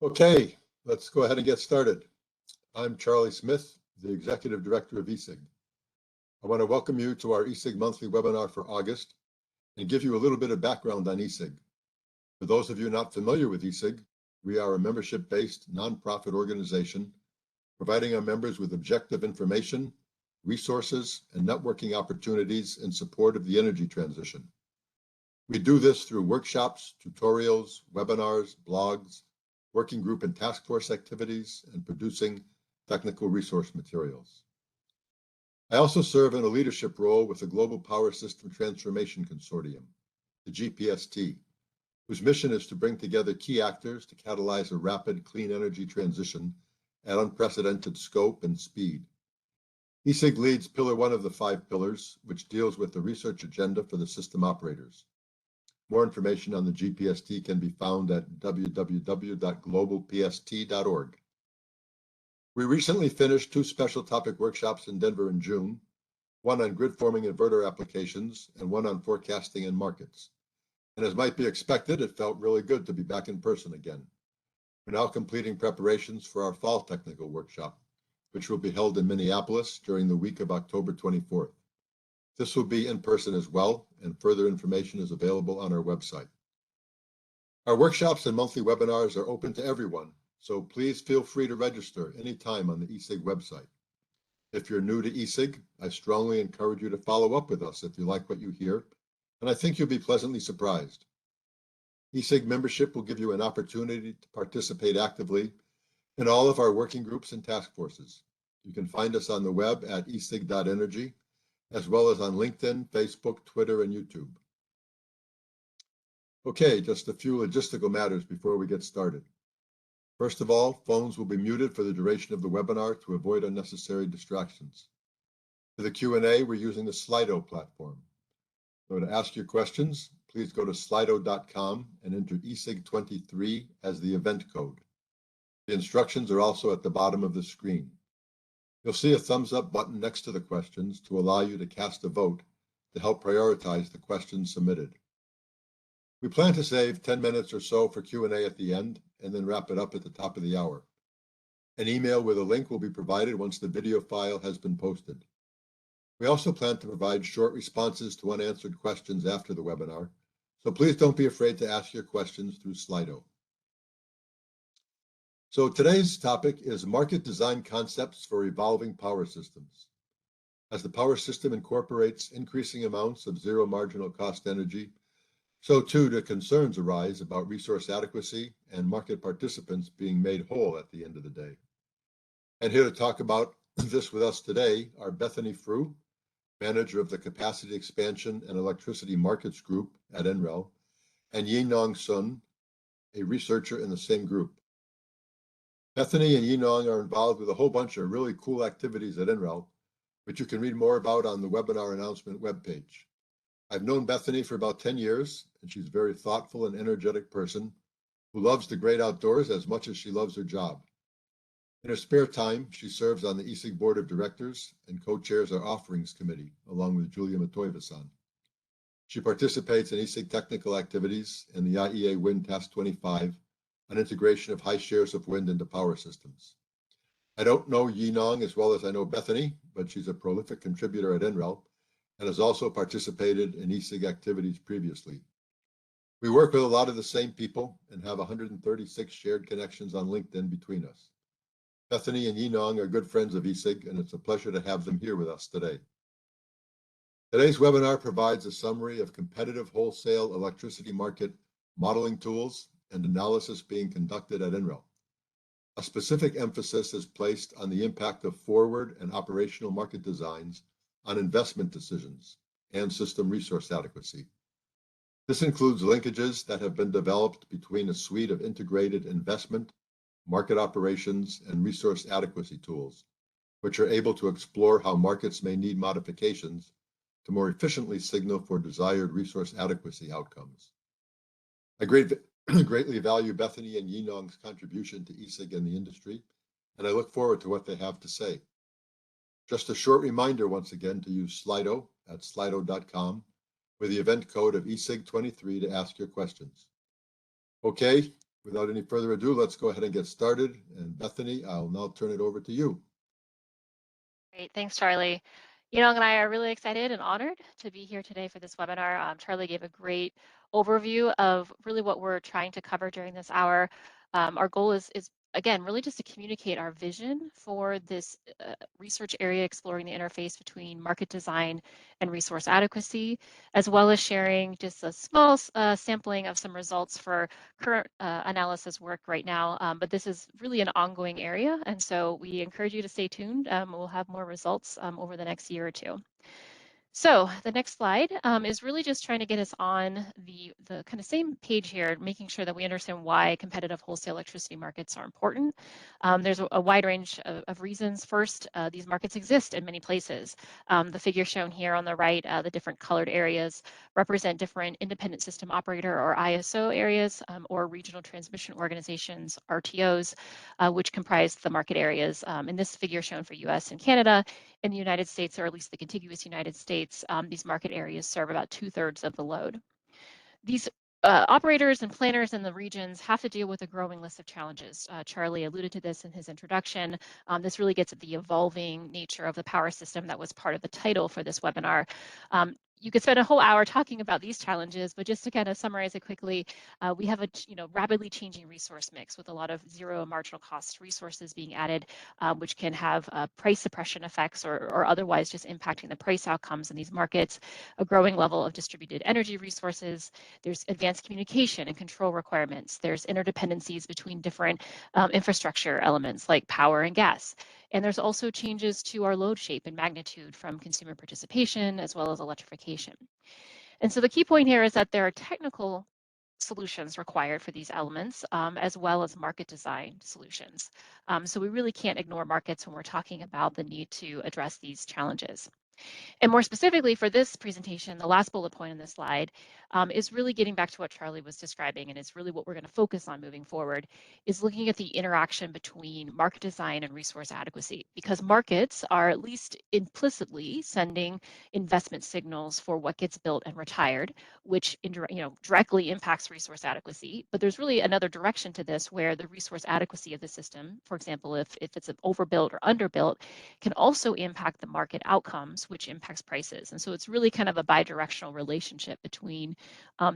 Okay, let's go ahead and get started. I'm Charlie Smith, the Executive Director of eSig. I want to welcome you to our eSig monthly webinar for August and give you a little bit of background on eSig. For those of you not familiar with eSig, we are a membership-based nonprofit organization providing our members with objective information, resources, and networking opportunities in support of the energy transition. We do this through workshops, tutorials, webinars, blogs, working group and task force activities, and producing technical resource materials. I also serve in a leadership role with the Global Power System Transformation Consortium, the GPST, whose mission is to bring together key actors to catalyze a rapid clean energy transition at unprecedented scope and speed. eSig leads Pillar 1 of the 5 pillars, which deals with the research agenda for the system operators. More information on the GPST can be found at www.globalpst.org. We recently finished 2 special topic workshops in Denver in June, one on grid-forming inverter applications and one on forecasting and markets. And as might be expected, it felt really good to be back in person again. We're now completing preparations for our fall technical workshop, which will be held in Minneapolis during the week of October 24th. This will be in person as well, and further information is available on our website. Our workshops and monthly webinars are open to everyone, so please feel free to register anytime on the eSig website. If you're new to eSig, I strongly encourage you to follow up with us if you like what you hear, and I think you'll be pleasantly surprised. eSig membership will give you an opportunity to participate actively in all of our working groups and task forces. You can find us on the web at esig.energy, as well as on LinkedIn, Facebook, Twitter, and YouTube. Okay, just a few logistical matters before we get started. First of all, phones will be muted for the duration of the webinar to avoid unnecessary distractions. For the Q&A, we're using the Slido platform. So to ask your questions, please go to slido.com and enter eSig23 as the event code. The instructions are also at the bottom of the screen. You'll see a thumbs up button next to the questions to allow you to cast a vote to help prioritize the questions submitted. We plan to save 10 minutes or so for Q&A at the end and then wrap it up at the top of the hour. An email with a link will be provided once the video file has been posted. We also plan to provide short responses to unanswered questions after the webinar, so please don't be afraid to ask your questions through Slido. So today's topic is market design concepts for evolving power systems. As the power system incorporates increasing amounts of zero marginal cost energy, so too do concerns arise about resource adequacy and market participants being made whole at the end of the day. And here to talk about this with us today are Bethany Frew, manager of the Capacity Expansion and Electricity Markets Group at NREL, and Yinong, a researcher in the same group. Bethany and Yinong are involved with a whole bunch of really cool activities at NREL, which you can read more about on the webinar announcement webpage. I've known Bethany for about 10 years, and she's a very thoughtful and energetic person who loves the great outdoors as much as she loves her job. In her spare time, she serves on the eSig Board of Directors and co-chairs our Offerings Committee, along with Julia Matoiva-san. She participates in eSig technical activities and the IEA Wind Task 25, on integration of high shares of wind into power systems. I don't know Yinong as well as I know Bethany, but she's a prolific contributor at NREL and has also participated in eSig activities previously. We work with a lot of the same people and have 136 shared connections on LinkedIn between us. Bethany and Yinong are good friends of eSig, and it's a pleasure to have them here with us today. Today's webinar provides a summary of competitive wholesale electricity market modeling tools and analysis being conducted at NREL. A specific emphasis is placed on the impact of forward and operational market designs on investment decisions and system resource adequacy. This includes linkages that have been developed between a suite of integrated investment, market operations, and resource adequacy tools, which are able to explore how markets may need modifications to more efficiently signal for desired resource adequacy outcomes. I greatly value Bethany and Yinong's contribution to eSig and the industry, and I look forward to what they have to say. Just a short reminder once again to use Slido at slido.com with the event code of eSig23 to ask your questions. Okay, Without any further ado, let's go ahead and get started. And Bethany, I'll now turn it over to you. Great, thanks, Charlie. Yinong and I are really excited and honored to be here today for this webinar. Charlie gave a great overview of really what we're trying to cover during this hour. Our goal is again, really just to communicate our vision for this research area exploring the interface between market design and resource adequacy, as well as sharing just a small sampling of some results for current analysis work right now. But this is really an ongoing area, and so we encourage you to stay tuned. We'll have more results over the next year or two. So the next slide is really just trying to get us on the kind of same page here, making sure that we understand why competitive wholesale electricity markets are important. There's a wide range of reasons. First, these markets exist in many places. The figure shown here on the right, the different colored areas represent different independent system operator or ISO areas or regional transmission organizations, RTOs, which comprise the market areas. In this figure shown for US and Canada, in the United States, or at least the contiguous United States, these market areas serve about 2/3 of the load. These operators and planners in the regions have to deal with a growing list of challenges. Charlie alluded to this in his introduction. This really gets at the evolving nature of the power system that was part of the title for this webinar. You could spend a whole hour talking about these challenges, but just to kind of summarize it quickly, we have a rapidly changing resource mix with a lot of zero marginal cost resources being added, which can have price suppression effects or otherwise just impacting the price outcomes in these markets, a growing level of distributed energy resources. There's advanced communication and control requirements. There's interdependencies between different infrastructure elements like power and gas. And there's also changes to our load shape and magnitude from consumer participation as well as electrification. And so the key point here is that there are technical solutions required for these elements, as well as market design solutions. So we really can't ignore markets when we're talking about the need to address these challenges. And more specifically for this presentation, the last bullet point on this slide is really getting back to what Charlie was describing, and it's really what we're going to focus on moving forward, is looking at the interaction between market design and resource adequacy, because markets are at least implicitly sending investment signals for what gets built and retired, which directly impacts resource adequacy. But there's really another direction to this where the resource adequacy of the system, for example, if it's overbuilt or underbuilt, can also impact the market outcomes, which impacts prices. And so it's really kind of a bidirectional relationship between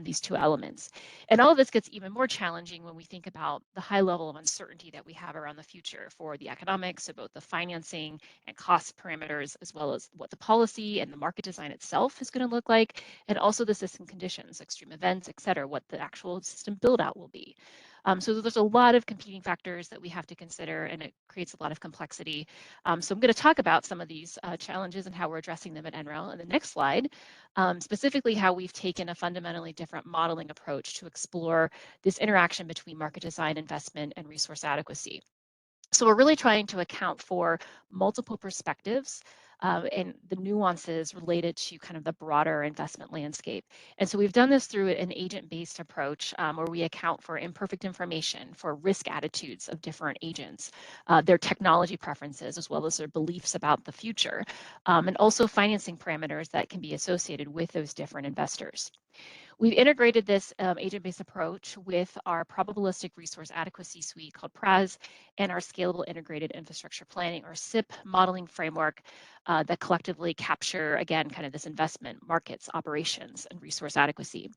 these two elements. And all of this gets even more challenging when we think about the high level of uncertainty that we have around the future for the economics, so both the financing and cost parameters, as well as what the policy and the market design itself is going to look like, and also the system conditions, extreme events, et cetera, what the actual system build out will be. So there's a lot of competing factors that we have to consider, and it creates a lot of complexity. So I'm going to talk about some of these challenges and how we're addressing them at NREL in the next slide, specifically how we've taken a fundamentally different modeling approach to explore this interaction between market design, investment, and resource adequacy. So we're really trying to account for multiple perspectives and the nuances related to kind of the broader investment landscape. And so we've done this through an agent-based approach where we account for imperfect information, for risk attitudes of different agents, their technology preferences, as well as their beliefs about the future, and also financing parameters that can be associated with those different investors. We've integrated this agent-based approach with our probabilistic resource adequacy suite called PRAS and our scalable integrated infrastructure planning or SIP modeling framework that collectively capture, again, kind of this investment, markets, operations, and resource adequacy.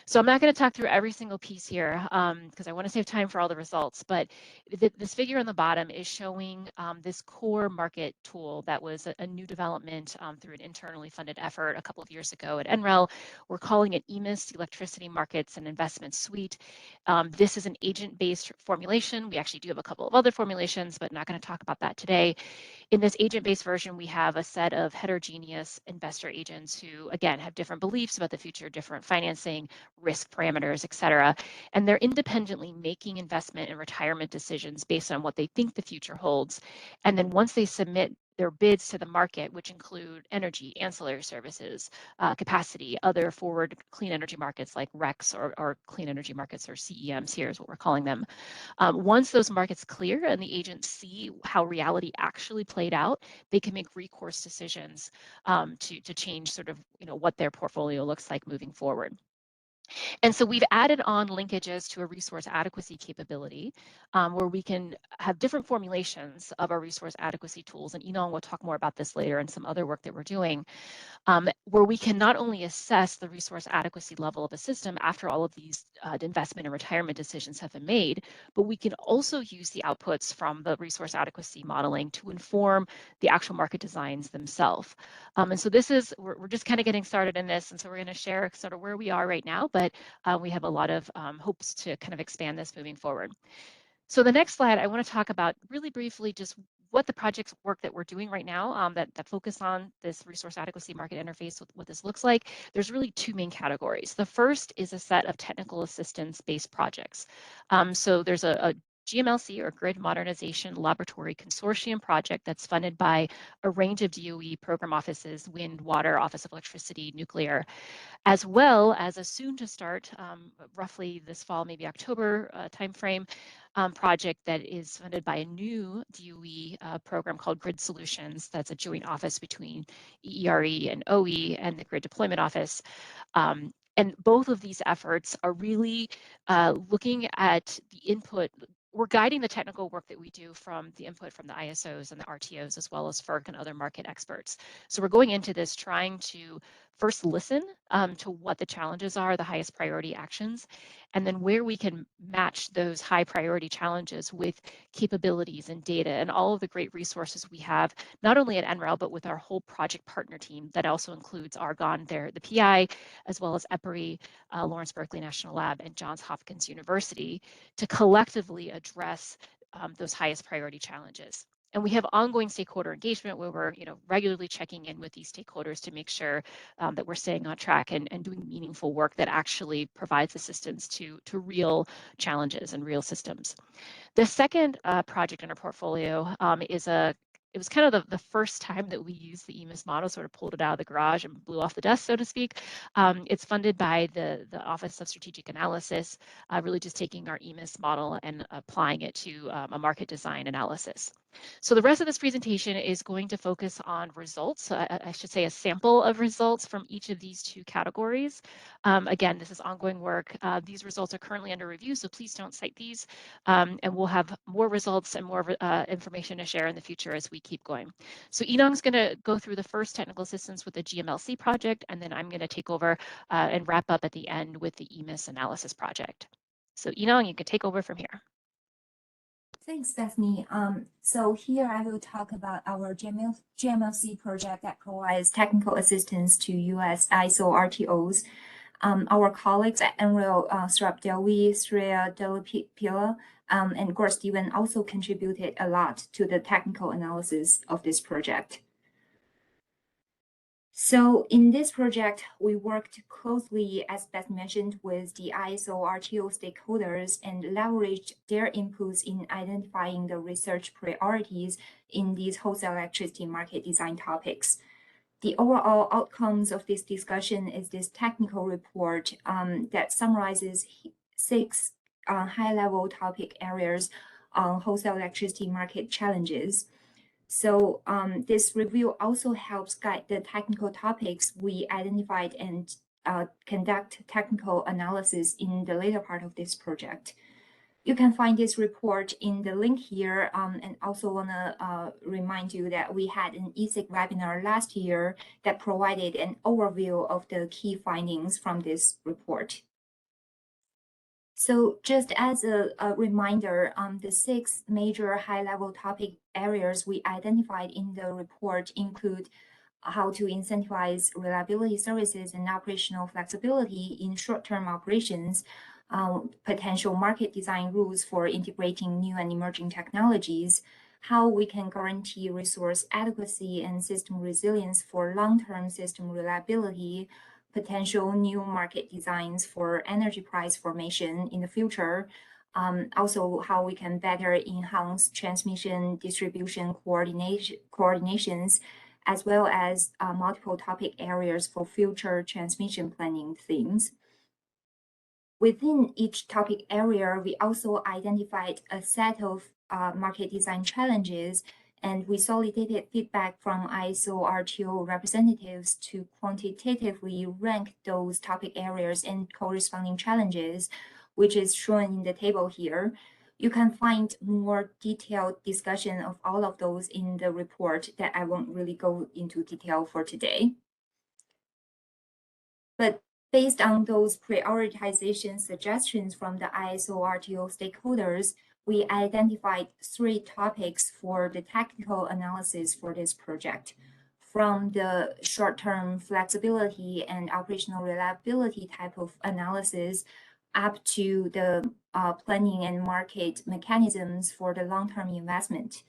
So I'm not going to talk through every single piece here because I want to save time for all the results, but this figure on the bottom is showing this core market tool that was a new development through an internally funded effort a couple of years ago at NREL. We're calling it EMIS, Electricity Markets and Investment Suite. This is an agent-based formulation. We actually do have a couple of other formulations, but not going to talk about that today. In this agent-based version, we have a set of heterogeneous investor agents who, again, have different beliefs about the future, different financing, risk parameters, et cetera. And they're independently making investment and retirement decisions based on what they think the future holds. And then once they submit their bids to the market, which include energy, ancillary services, capacity, other forward clean energy markets like RECs or clean energy markets or CEMs here is what we're calling them. Once those markets clear and the agents see how reality actually played out, they can make recourse decisions to change sort of what their portfolio looks like moving forward. And so we've added on linkages to a resource adequacy capability where we can have different formulations of our resource adequacy tools. And Yinong will talk more about this later and some other work that we're doing, where we can not only assess the resource adequacy level of a system after all of these investment and retirement decisions have been made, but we can also use the outputs from the resource adequacy modeling to inform the actual market designs themselves. And so this is, we're just kind of getting started in this, and so we're going to share sort of where we are right now, but we have a lot of hopes to kind of expand this moving forward. So the next slide, I want to talk about really briefly just what the project work that we're doing right now that focus on this resource adequacy market interface, what this looks like. There's really two main categories. The first is a set of technical assistance-based projects. So there's a GMLC or Grid Modernization Laboratory Consortium project that's funded by a range of DOE program offices, wind, water, Office of Electricity, nuclear, as well as a soon to start, roughly this fall, maybe October timeframe, project that is funded by a new DOE program called Grid Solutions. That's a joint office between EERE and OE and the Grid Deployment Office. And both of these efforts are really looking at the input. We're guiding the technical work that we do from the input from the ISOs and the RTOs, as well as FERC and other market experts. So we're going into this trying to first listen to what the challenges are, the highest priority actions, and then where we can match those high priority challenges with capabilities and data and all of the great resources we have, not only at NREL, but with our whole project partner team that also includes Argonne, the PI, as well as EPRI, Lawrence Berkeley National Lab, and Johns Hopkins University to collectively address those highest priority challenges. And we have ongoing stakeholder engagement where we're regularly checking in with these stakeholders to make sure that we're staying on track and doing meaningful work that actually provides assistance to real challenges and real systems. The second project in our portfolio it was kind of the first time that we used the EMIS model, sort of pulled it out of the garage and blew off the dust, so to speak. It's funded by the Office of Strategic Analysis, really just taking our EMIS model and applying it to a market design analysis. So the rest of this presentation is going to focus on results. I should say a sample of results from each of these two categories. Again, this is ongoing work. These results are currently under review, so please don't cite these. And we'll have more results and more information to share in the future as we keep going. So Yinong's going to go through the first technical assistance with the GMLC project, and then I'm going to take over and wrap up at the end with the EMIS analysis project. So Yinong, you can take over from here. Thanks, Bethany. So here I will talk about our GMLC project that provides technical assistance to US ISO RTOs. Our colleagues at NREL, Srab Delvi, Sreya Delapila, and Gore Steven also contributed a lot to the technical analysis of this project. So in this project, we worked closely, as Beth mentioned, with the ISO RTO stakeholders and leveraged their inputs in identifying the research priorities in these wholesale electricity market design topics. The overall outcomes of this discussion is this technical report that summarizes 6 high-level topic areas on wholesale electricity market challenges. So this review also helps guide the technical topics we identified and conduct technical analysis in the later part of this project. You can find this report in the link here, and also want to remind you that we had an ESIC webinar last year that provided an overview of the key findings from this report. So just as a reminder, the 6 major high-level topic areas we identified in the report include how to incentivize reliability services and operational flexibility in short-term operations, potential market design rules for integrating new and emerging technologies, how we can guarantee resource adequacy and system resilience for long-term system reliability, potential new market designs for energy price formation in the future, also how we can better enhance transmission distribution coordinations, as well as multiple topic areas for future transmission planning themes. Within each topic area, we also identified a set of market design challenges And we solicited feedback from ISO RTO representatives to quantitatively rank those topic areas and corresponding challenges, which is shown in the table here. You can find more detailed discussion of all of those in the report that I won't really go into detail for today. But based on those prioritization suggestions from the ISO RTO stakeholders, we identified 3 topics for the technical analysis for this project, from the short-term flexibility and operational reliability type of analysis up to the planning and market mechanisms for the long-term investment.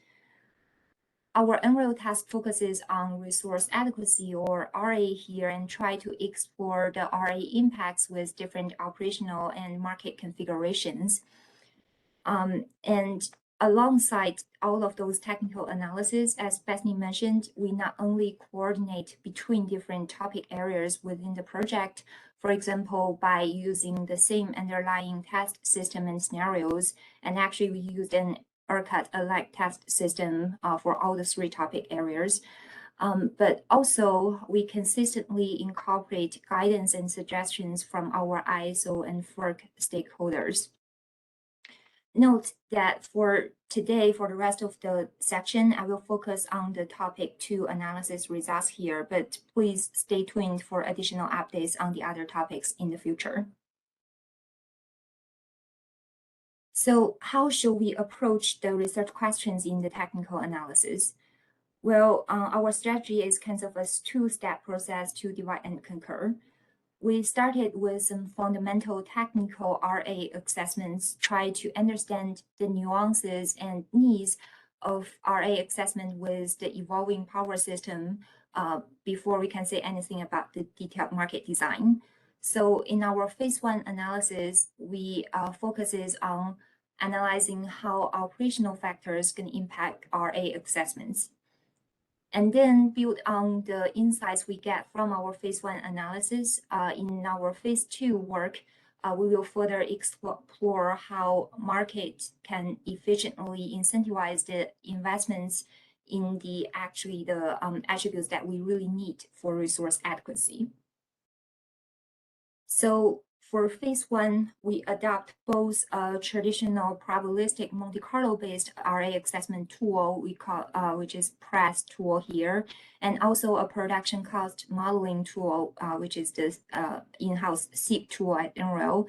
Our NREL task focuses on resource adequacy, or RA here, and try to explore the RA impacts with different operational and market configurations. And alongside all of those technical analysis, as Bethany mentioned, we not only coordinate between different topic areas within the project, for example, by using the same underlying test system and scenarios, and actually we used an ERCOT-alike test system for all the 3 topic areas. But also we consistently incorporate guidance and suggestions from our ISO and FERC stakeholders. Note that for today, for the rest of the section, I will focus on the topic 2 analysis results here, but please stay tuned for additional updates on the other topics in the future. So how should we approach the research questions in the technical analysis? Well, our strategy is kind of a 2-step process to divide and conquer. We started with some fundamental technical RA assessments, try to understand the nuances and needs of RA assessment with the evolving power system before we can say anything about the detailed market design. So in our phase 1 analysis, we focuses on analyzing how operational factors can impact RA assessments. And then build on the insights we get from our phase 1 analysis. In our phase 2 work, we will further explore how market can efficiently incentivize the investments in the attributes that we really need for resource adequacy. So for phase 1, we adopt both a traditional probabilistic Monte Carlo-based RA assessment tool we call, which is PRESS tool here, and also a production cost modeling tool, which is this in-house SEEP tool at NREL,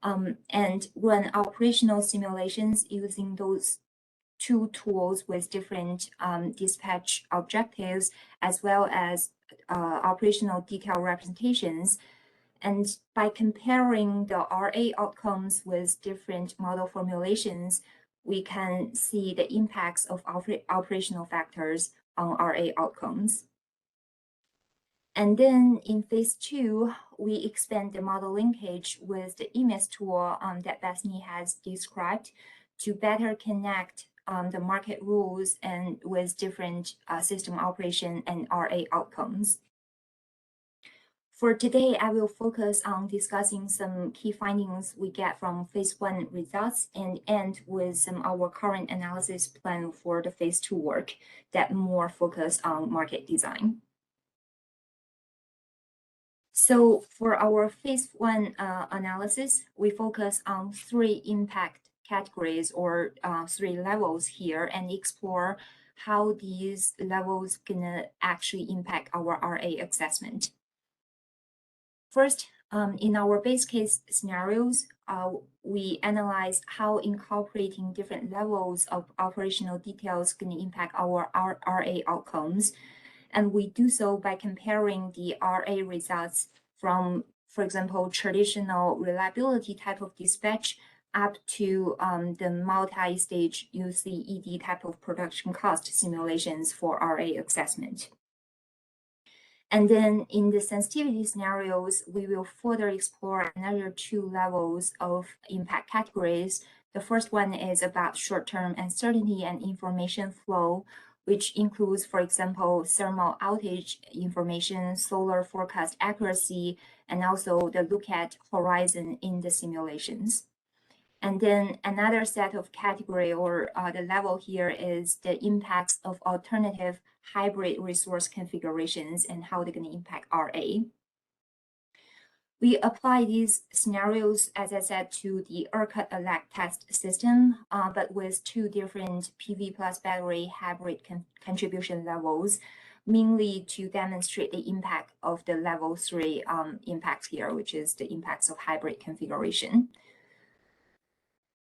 and run operational simulations using those 2 tools with different dispatch objectives, as well as operational detail representations. And by comparing the RA outcomes with different model formulations, we can see the impacts of operational factors on RA outcomes. And then in phase 2, we expand the model linkage with the EMIS tool that Bethany has described to better connect the market rules and with different system operation and RA outcomes. For today, I will focus on discussing some key findings we get from phase 1 results and end with some our current analysis plan for the phase 2 work that more focus on market design. So for our phase 1 analysis, we focus on 3 impact categories or 3 levels here and explore how these levels gonna actually impact our RA assessment. First, in our base case scenarios, we analyze how incorporating different levels of operational details can impact our RA outcomes. And we do so by comparing the RA results from, for example, traditional reliability type of dispatch up to the multi-stage UCED type of production cost simulations for RA assessment. And then in the sensitivity scenarios, we will further explore another 2 levels of impact categories. The first one is about short-term uncertainty and information flow, which includes, for example, thermal outage information, solar forecast accuracy, and also the look at horizon in the simulations. And then another set of category or the level here is the impacts of alternative hybrid resource configurations and how they're going to impact RA. We apply these scenarios, as I said, to the ERCOT-elect test system, but with two different PV plus battery hybrid contribution levels, mainly to demonstrate the impact of the level 3 impacts here, which is the impacts of hybrid configuration.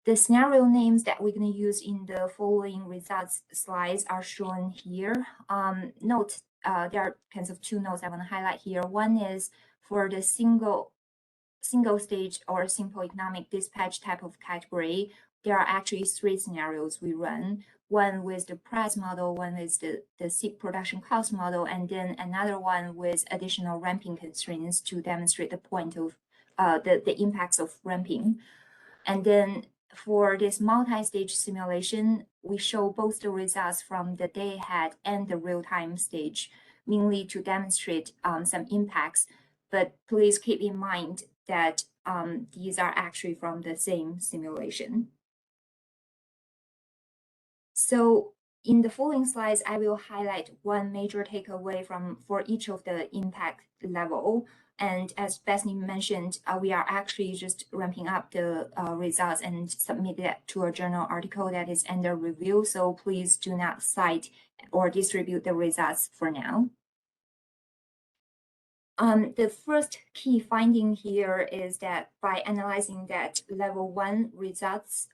The scenario names that we're going to use in the following results slides are shown here. Note, there are kinds of two notes I want to highlight here. One is for the single stage or simple economic dispatch type of category, there are actually three scenarios we run. One with the price model, one with the seed production cost model, and then another one with additional ramping constraints to demonstrate the point of the impacts of ramping. And then for this multi-stage simulation, we show both the results from the day ahead and the real-time stage, mainly to demonstrate some impacts. But please keep in mind that these are actually from the same simulation. So in the following slides, I will highlight one major takeaway for each of the impact level. And as Bethany mentioned, we are actually just ramping up the results and submit that to a journal article that is under review. So please do not cite or distribute the results for now. The first key finding here is that by analyzing that level 1 results,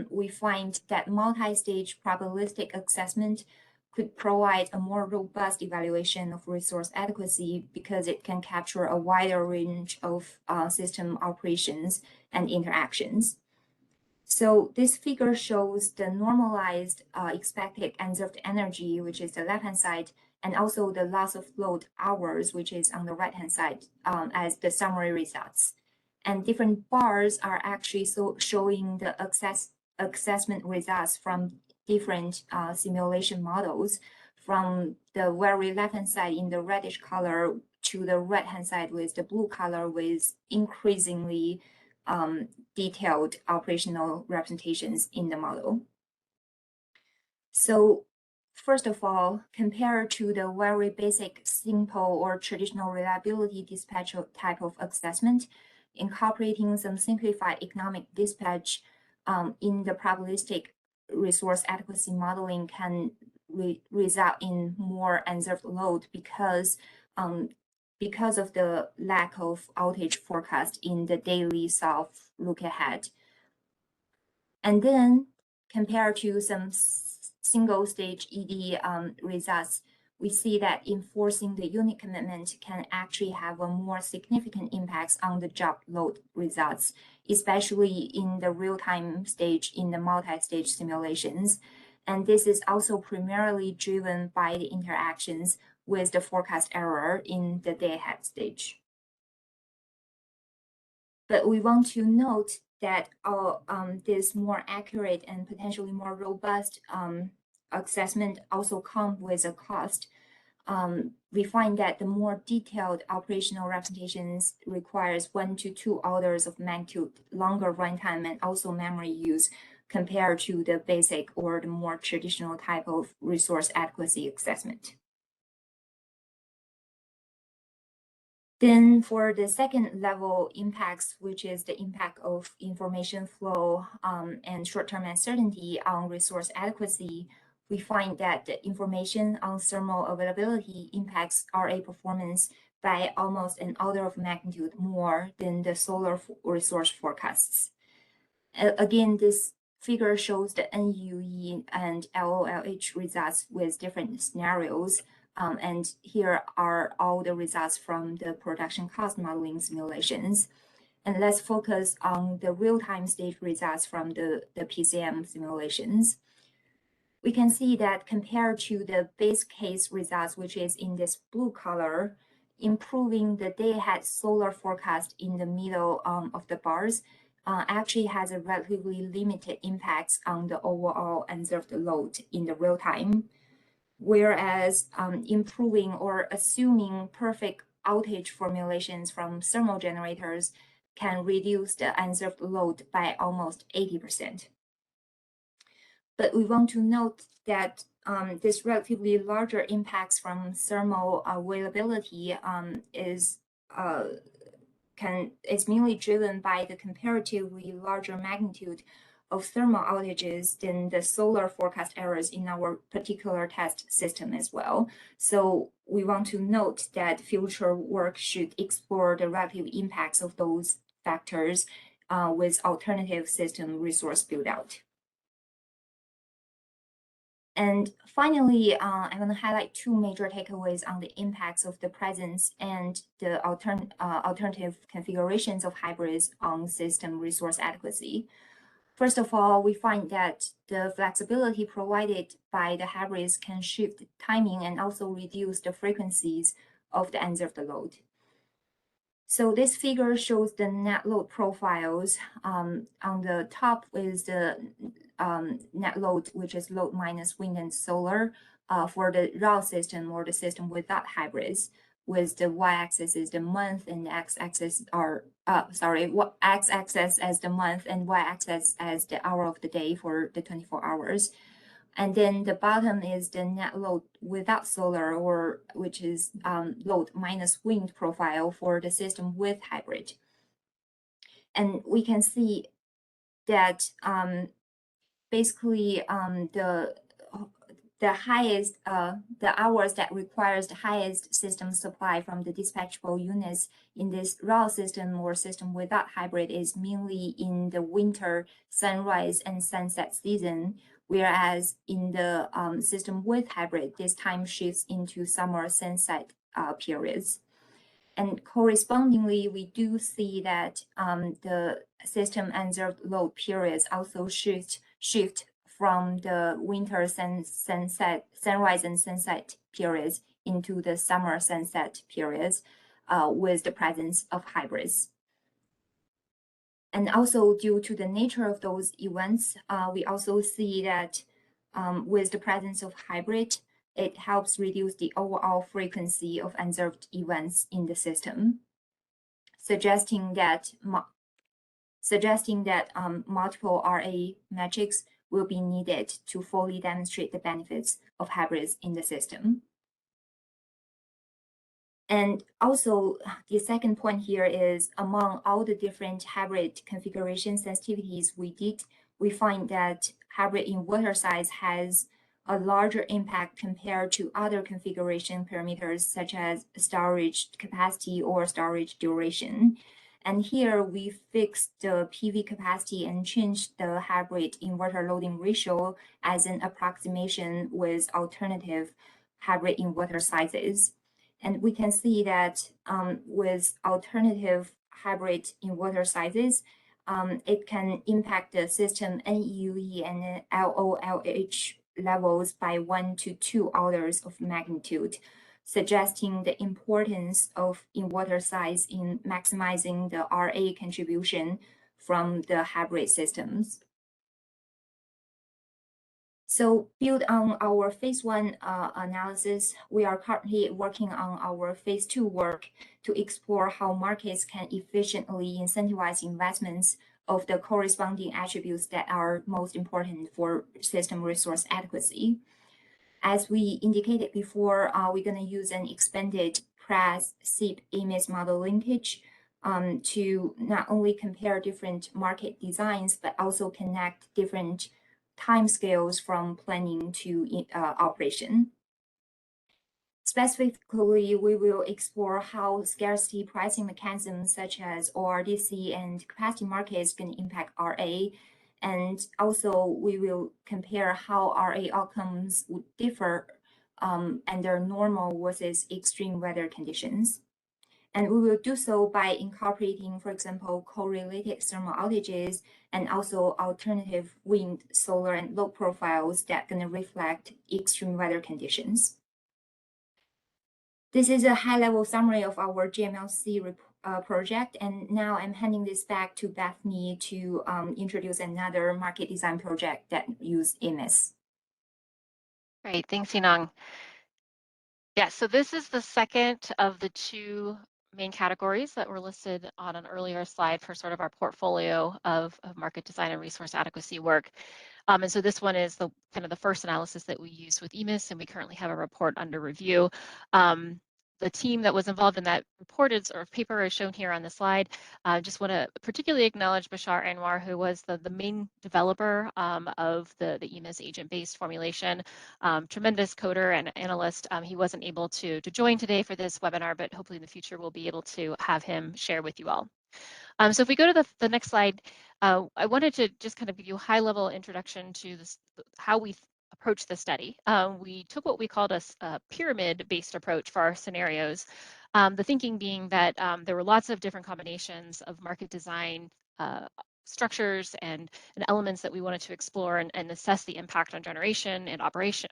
we find that multi-stage probabilistic assessment could provide a more robust evaluation of resource adequacy because it can capture a wider range of system operations and interactions. So this figure shows the normalized expected conserved energy, which is the left-hand side, and also the loss of load hours, which is on the right-hand side, as the summary results. And different bars are actually showing the assessment results from different simulation models, from the very left-hand side in the reddish color to the right-hand side with the blue color with increasingly detailed operational representations in the model. So first of all, compared to the very basic, simple or traditional reliability dispatch type of assessment, incorporating some simplified economic dispatch in the probabilistic resource adequacy modeling can result in more unserved load because of the lack of outage forecast in the daily self look ahead. And then compared to some single stage ED results, we see that enforcing the unit commitment can actually have a more significant impacts on the job load results, especially in the real-time stage in the multi-stage simulations. And this is also primarily driven by the interactions with the forecast error in the day ahead stage. But we want to note that this more accurate and potentially more robust assessment also comes with a cost. We find that the more detailed operational representations requires 1 to 2 orders of magnitude longer runtime and also memory use compared to the basic or the more traditional type of resource adequacy assessment. Then for the second level impacts, which is the impact of information flow and short-term uncertainty on resource adequacy, we find that the information on thermal availability impacts RA performance by almost an order of magnitude more than the solar resource forecasts. Again, this figure shows the NUE and LOLH results with different scenarios. And here are all the results from the production cost modeling simulations. And let's focus on the real-time stage results from the PCM simulations. We can see that compared to the base case results, which is in this blue color, improving the day-ahead solar forecast in the middle of the bars actually has a relatively limited impacts on the overall observed load in the real time. Whereas improving or assuming perfect outage formulations from thermal generators can reduce the unserved load by almost 80%. But we want to note that this relatively larger impacts from thermal availability is mainly driven by the comparatively larger magnitude of thermal outages than the solar forecast errors in our particular test system as well. So we want to note that future work should explore the relative impacts of those factors with alternative system resource build-out. And finally, I'm going to highlight two major takeaways on the impacts of the presence and the alternative configurations of hybrids on system resource adequacy. First of all, we find that the flexibility provided by the hybrids can shift timing and also reduce the frequencies of the unserved load. So this figure shows the net load profiles. On the top is the net load, which is load minus wind and solar for the REL system or the system without hybrids, with the y-axis is the month and the x-axis are, x-axis as the month and y-axis as the hour of the day for the 24 hours. And then the bottom is the net load without solar, or which is load minus wind profile for the system with hybrid. And we can see that basically the highest, the hours that requires the highest system supply from the dispatchable units in this REL system or system without hybrid is mainly in the winter sunrise and sunset season, whereas in the system with hybrid, this time shifts into summer sunset periods. And correspondingly, we do see that the system unserved load periods also shift from the winter sunrise and sunset periods into the summer sunset periods with the presence of hybrids. And also due to the nature of those events, we also see that with the presence of hybrid, it helps reduce the overall frequency of unserved events in the system, suggesting that multiple RA metrics will be needed to fully demonstrate the benefits of hybrids in the system. And also, the second point here is among all the different hybrid configuration sensitivities we find that hybrid inverter size has a larger impact compared to other configuration parameters such as storage capacity or storage duration. And here we fixed the PV capacity and changed the hybrid inverter loading ratio as an approximation with alternative hybrid inverter sizes. And we can see that with alternative hybrid inverter sizes, it can impact the system NEUE and LOLH levels by 1 to 2 orders of magnitude, suggesting the importance of inverter size in maximizing the RA contribution from the hybrid systems. So build on our phase 1 analysis, we are currently working on our phase 2 work to explore how markets can efficiently incentivize investments of the corresponding attributes that are most important for system resource adequacy. As we indicated before, we're going to use an expanded PRAS SIP EMIS model linkage to not only compare different market designs, but also connect different timescales from planning to operation. Specifically, we will explore how scarcity pricing mechanisms such as ORDC and capacity markets can impact RA. And also, we will compare how RA outcomes would differ under normal versus extreme weather conditions. And we will do so by incorporating, for example, correlated thermal outages and also alternative wind, solar, and load profiles that are going to reflect extreme weather conditions. This is a high-level summary of our GMLC project, and now I'm handing this back to Bethany to introduce another market design project that uses EMIS. Great, thanks, Yinong. Yeah, so this is the second of the 2 main categories that were listed on an earlier slide for sort of our portfolio of market design and resource adequacy work. And so this one is the kind of the first analysis that we used with EMIS, and we currently have a report under review. The team that was involved in that reported or paper is shown here on the slide. Just want to particularly acknowledge Bashar Anwar, who was the main developer of the EMIS agent-based formulation. Tremendous coder and analyst. He wasn't able to join today for this webinar, but hopefully in the future we'll be able to have him share with you all. So if we go to the next slide, I wanted to just kind of give you a high-level introduction to this, how we approach the study. We took what we called a pyramid-based approach for our scenarios. The thinking being that there were lots of different combinations of market design structures and elements that we wanted to explore and assess the impact on generation and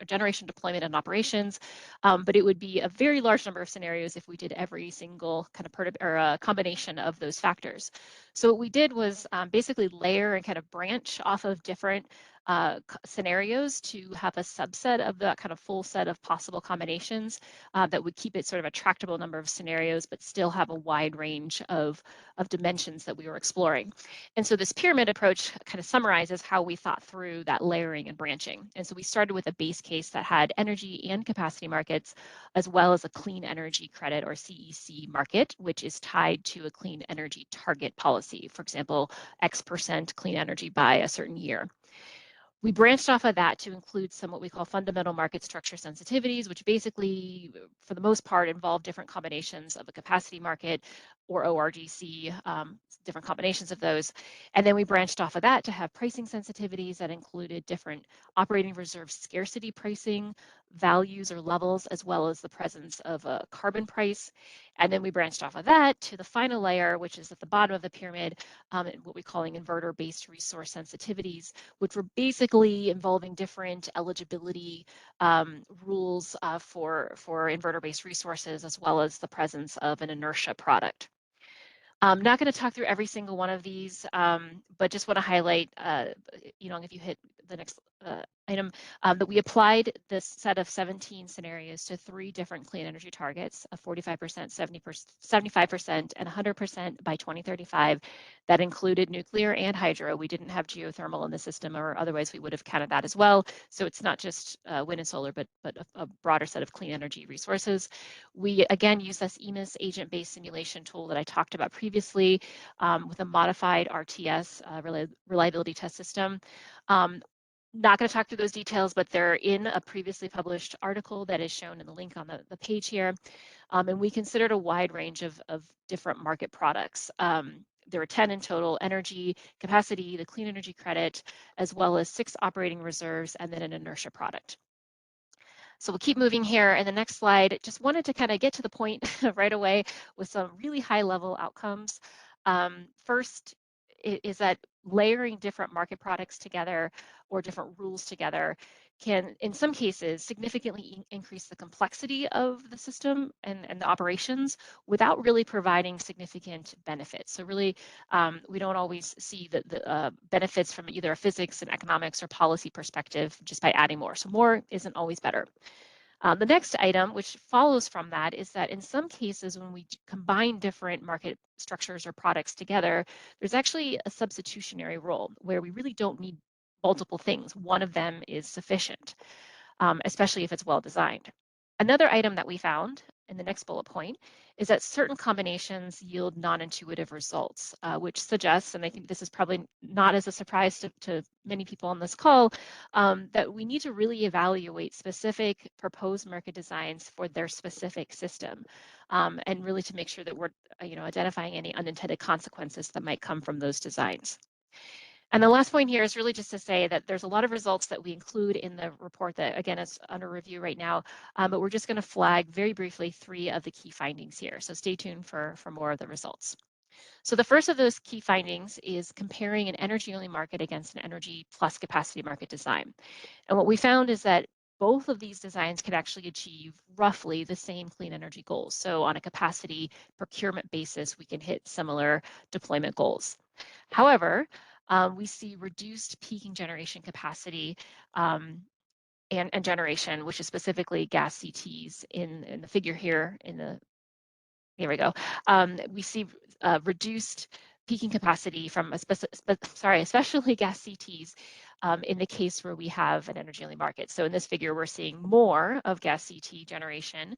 generation deployment and operations. But it would be a very large number of scenarios if we did every single kind of combination of those factors. So what we did was basically layer and kind of branch off of different scenarios to have a subset of that kind of full set of possible combinations that would keep it sort of a tractable number of scenarios, but still have a wide range of dimensions that we were exploring. And so this pyramid approach kind of summarizes how we thought through that layering and branching. And so we started with a base case that had energy and capacity markets, as well as a clean energy credit or CEC market, which is tied to a clean energy target policy. For example, X% clean energy by a certain year. We branched off of that to include some what we call fundamental market structure sensitivities, which basically, for the most part, involve different combinations of a capacity market or ORDC, different combinations of those. And then we branched off of that to have pricing sensitivities that included different operating reserve scarcity pricing, values or levels, as well as the presence of a carbon price. And then we branched off of that to the final layer, which is at the bottom of the pyramid, what we're calling inverter-based resource sensitivities, which were basically involving different eligibility rules for inverter-based resources, as well as the presence of an inertia product. I'm not going to talk through every single one of these, but just want to highlight, Yinong, if you hit the next item, that we applied this set of 17 scenarios to 3 different clean energy targets, of 45%, 70%, 75%, and 100% by 2035. That included nuclear and hydro. We didn't have geothermal in the system, or otherwise we would have counted that as well. So it's not just wind and solar, but a broader set of clean energy resources. We, again, use this EMIS agent-based simulation tool that I talked about previously with a modified RTS reliability test system. Not going to talk through those details, but they're in a previously published article that is shown in the link on the page here. And we considered a wide range of different market products. There were 10 in total: energy, capacity, the clean energy credit, as well as 6 operating reserves, and then an inertia product. So we'll keep moving here. And the next slide, just wanted to kind of get to the point right away with some really high level outcomes. First is that layering different market products together or different rules together can, in some cases, significantly increase the complexity of the system and the operations without really providing significant benefits. So really, we don't always see the benefits from either a physics and economics or policy perspective just by adding more. So more isn't always better. The next item, which follows from that, is that in some cases, when we combine different market structures or products together, there's actually a substitutionary role where we really don't need multiple things. One of them is sufficient, especially if it's well designed. Another item that we found in the next bullet point is that certain combinations yield non-intuitive results, which suggests, and I think this is probably not as a surprise to many people on this call, that we need to really evaluate specific proposed market designs for their specific system, and really to make sure that we're identifying any unintended consequences that might come from those designs. And the last point here is really just to say that there's a lot of results that we include in the report that, again, is under review right now, but we're just going to flag very briefly 3 of the key findings here. So stay tuned for more of the results. So the first of those key findings is comparing an energy-only market against an energy plus capacity market design. And what we found is that both of these designs could actually achieve roughly the same clean energy goals. So on a capacity procurement basis, we can hit similar deployment goals. However, we see reduced peaking generation capacity and generation, which is specifically gas CTs in the figure here in the Here we go. We see reduced peaking capacity from especially gas CTs in the case where we have an energy-only market. So in this figure, we're seeing more of gas CT generation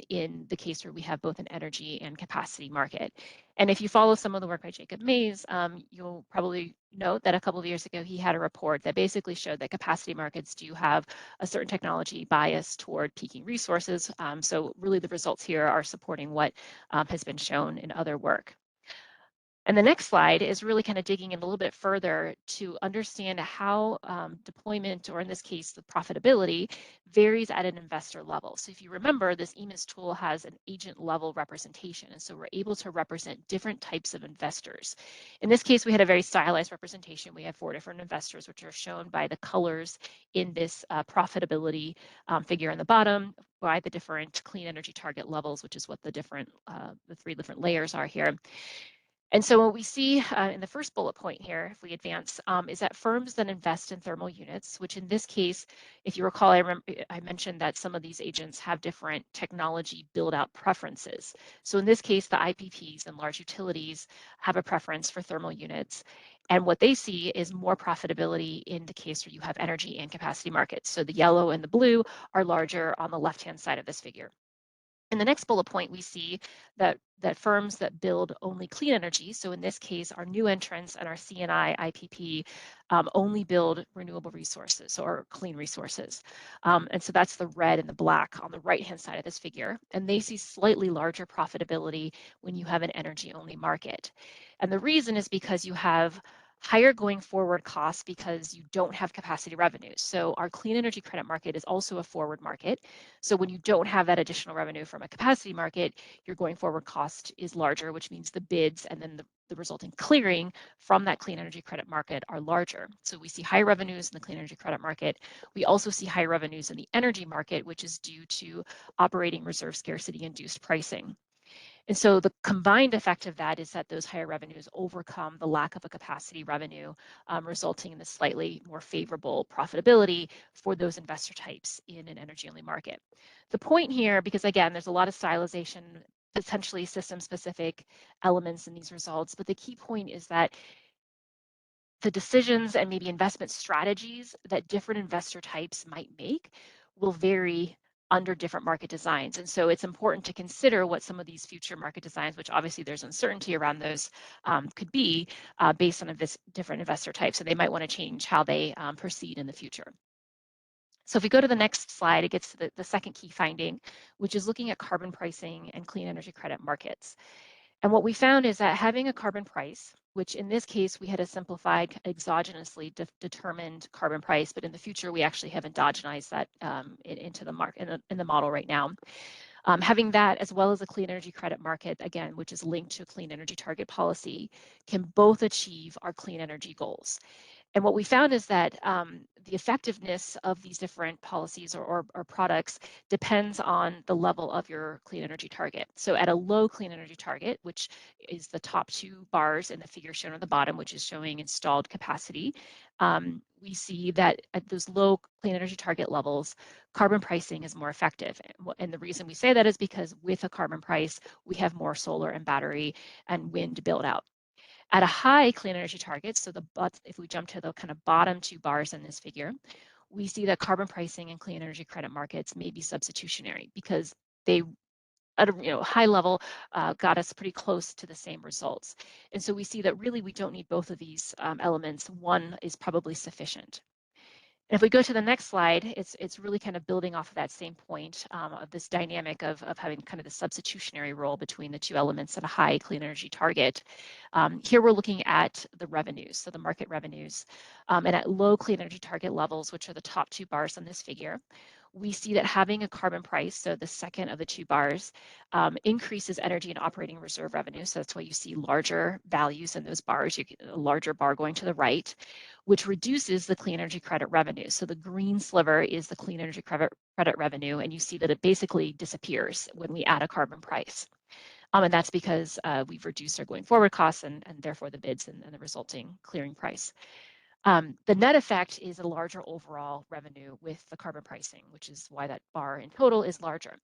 in the case where we have both an energy and capacity market. And if you follow some of the work by Jacob Mays, you'll probably note that a couple of years ago, he had a report that basically showed that capacity markets do have a certain technology bias toward peaking resources. So really the results here are supporting what has been shown in other work. And the next slide is really kind of digging in a little bit further to understand how deployment, or in this case, the profitability, varies at an investor level. So if you remember, this EMIS tool has an agent level representation. And so we're able to represent different types of investors. In this case, we had a very stylized representation. We have 4 different investors, which are shown by the colors in this profitability figure on the bottom, by the different clean energy target levels, which is what the 3 different layers are here. And so what we see in the first bullet point here, if we advance, is that firms that invest in thermal units, which in this case, if you recall, I mentioned that some of these agents have different technology build-out preferences. So in this case, the IPPs and large utilities have a preference for thermal units. And what they see is more profitability in the case where you have energy and capacity markets. So the yellow and the blue are larger on the left-hand side of this figure. In the next bullet point, we see that firms that build only clean energy, so in this case, our new entrants and our CNI IPP only build renewable resources or clean resources. And so that's the red and the black on the right-hand side of this figure. And they see slightly larger profitability when you have an energy-only market. And the reason is because you have higher going forward costs because you don't have capacity revenues. So our clean energy credit market is also a forward market. So when you don't have that additional revenue from a capacity market, your going forward cost is larger, which means the bids and then the resulting clearing from that clean energy credit market are larger. So we see high revenues in the clean energy credit market. We also see high revenues in the energy market, which is due to operating reserve scarcity induced pricing. And so the combined effect of that is that those higher revenues overcome the lack of a capacity revenue, resulting in the slightly more favorable profitability for those investor types in an energy-only market. The point here, because again, there's a lot of stylization, potentially system-specific elements in these results, but the key point is that the decisions and maybe investment strategies that different investor types might make will vary under different market designs. And so it's important to consider what some of these future market designs, which obviously there's uncertainty around those, could be based on this different investor types. So they might want to change how they proceed in the future. So if we go to the next slide, it gets to the second key finding, which is looking at carbon pricing and clean energy credit markets. And what we found is that having a carbon price, which in this case, we had a simplified exogenously determined carbon price, but in the future, we actually have endogenized that into the market in the model right now. Having that as well as a clean energy credit market, again, which is linked to a clean energy target policy, can both achieve our clean energy goals. And what we found is that the effectiveness of these different policies or products depends on the level of your clean energy target. So at a low clean energy target, which is the top 2 bars in the figure shown on the bottom, which is showing installed capacity, we see that at those low clean energy target levels, carbon pricing is more effective. And the reason we say that is because with a carbon price, we have more solar and battery and wind build out. At a high clean energy target, so if we jump to the kind of bottom 2 bars in this figure, we see that carbon pricing and clean energy credit markets may be substitutionary because they, at a high level, got us pretty close to the same results. And so we see that really we don't need both of these elements. One is probably sufficient. And if we go to the next slide, it's really kind of building off of that same point of this dynamic of having kind of the substitutionary role between the 2 elements at a high clean energy target. Here we're looking at the revenues, so the market revenues, and at low clean energy target levels, which are the top 2 bars on this figure, we see that having a carbon price, so the second of the 2 bars, increases energy and operating reserve revenue. So that's why you see larger values in those bars, you get a larger bar going to the right, which reduces the clean energy credit revenue. So the green sliver is the clean energy credit revenue, and you see that it basically disappears when we add a carbon price. And that's because we've reduced our going forward costs and therefore the bids and the resulting clearing price. The net effect is a larger overall revenue with the carbon pricing, which is why that bar in total is larger.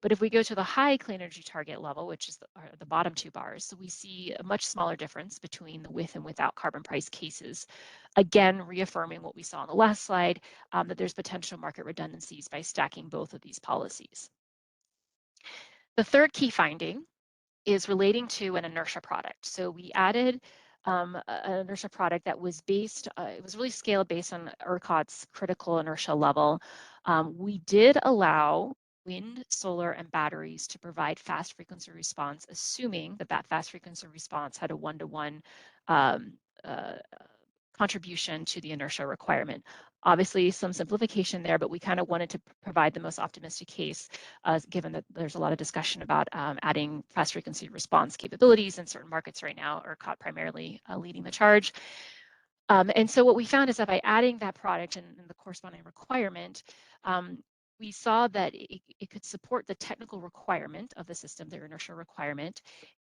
But if we go to the high clean energy target level, which is the bottom two bars, so we see a much smaller difference between the with and without carbon price cases. Again, reaffirming what we saw on the last slide, that there's potential market redundancies by stacking both of these policies. The third key finding is relating to an inertia product. So we added an inertia product that was based, it was really scaled based on ERCOT's critical inertia level. We did allow wind, solar, and batteries to provide fast frequency response, assuming that that fast frequency response had a one-to-one contribution to the inertia requirement. Obviously, some simplification there, but we kind of wanted to provide the most optimistic case, given that there's a lot of discussion about adding fast frequency response capabilities in certain markets right now, ERCOT primarily leading the charge. And so what we found is that by adding that product and the corresponding requirement, we saw that it could support the technical requirement of the system, their inertia requirement,